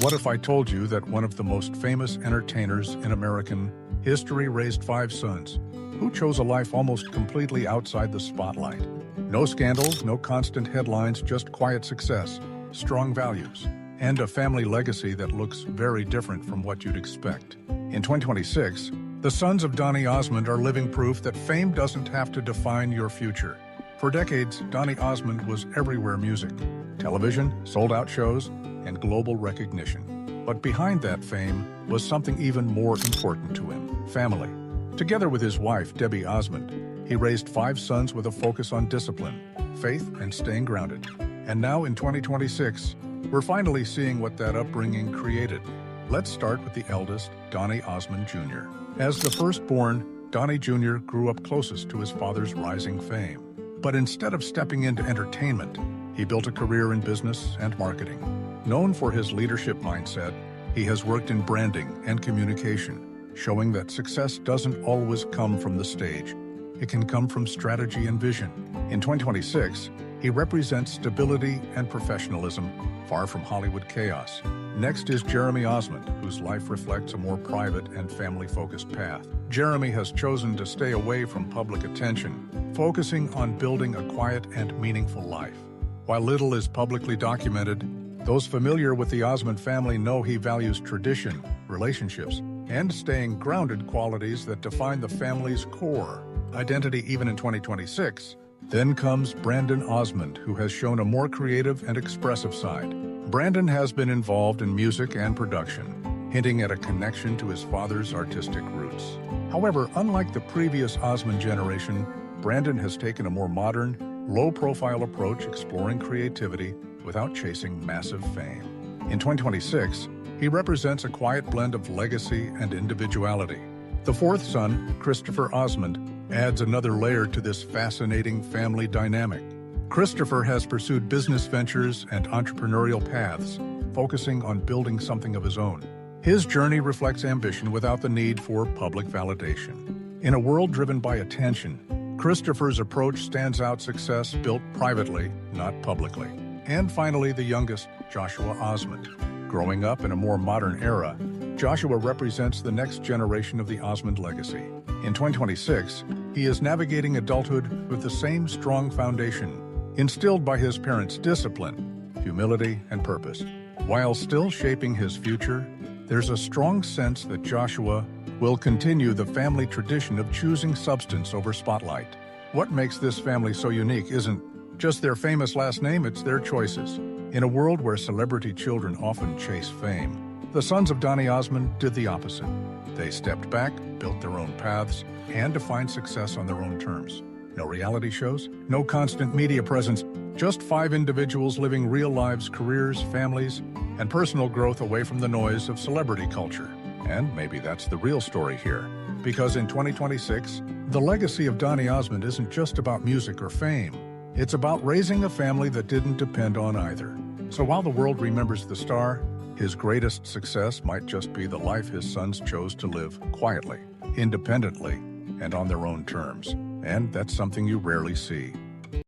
What if I told you that one of the most famous entertainers in American history raised 5 sons, who chose a life almost completely outside the spotlight? No scandals, no constant headlines, just quiet success, strong values, and a family legacy that looks very different from what you'd expect. In 2026, the sons of Donny Osmond are living proof that fame doesn't have to define your future. For decades, Donny Osmond was everywhere: music, television, sold-out shows, and global recognition. But behind that fame was something even more important to him: family. Together with his wife, Debbie Osmond, he raised 5 sons with a focus on discipline, faith, and staying grounded. And now in 2026, we're finally seeing what that upbringing created. Let's start with the eldest, Donny Osmond Jr. As the firstborn, Donny Jr. grew up closest to his father's rising fame. But instead of stepping into entertainment, he built a career in business and marketing. Known for his leadership mindset, he has worked in branding and communication, showing that success doesn't always come from the stage. It can come from strategy and vision. In 2026, he represents stability and professionalism, far from Hollywood chaos. Next is Jeremy Osmond, whose life reflects a more private and family-focused path. Jeremy has chosen to stay away from public attention, focusing on building a quiet and meaningful life. While little is publicly documented, those familiar with the Osmond family know he values tradition, relationships, and staying grounded, qualities that define the family's core identity even in 2026. Then comes Brandon Osmond, who has shown a more creative and expressive side. Brandon has been involved in music and production, hinting at a connection to his father's artistic roots. However, unlike the previous Osmond generation, Brandon has taken a more modern, low-profile approach, exploring creativity without chasing massive fame. In 2026, he represents a quiet blend of legacy and individuality. The 4th son, Christopher Osmond, adds another layer to this fascinating family dynamic. Christopher has pursued business ventures and entrepreneurial paths, focusing on building something of his own. His journey reflects ambition without the need for public validation. In a world driven by attention, Christopher's approach stands out: success built privately, not publicly. And finally, the youngest, Joshua Osmond. Growing up in a more modern era, Joshua represents the next generation of the Osmond legacy. In 2026, he is navigating adulthood with the same strong foundation instilled by his parents' discipline, humility, and purpose. While still shaping his future, there's a strong sense that Joshua will continue the family tradition of choosing substance over spotlight. What makes this family so unique isn't just their famous last name, it's their choices. In a world where celebrity children often chase fame, the sons of Donny Osmond did the opposite. They stepped back, built their own paths, and defined success on their own terms. No reality shows, no constant media presence, just 5 individuals living real lives, careers, families, and personal growth away from the noise of celebrity culture. And maybe that's the real story here. Because in 2026, the legacy of Donny Osmond isn't just about music or fame. It's about raising a family that didn't depend on either. So while the world remembers the star, his greatest success might just be the life his sons chose to live quietly, independently, and on their own terms. And that's something you rarely see.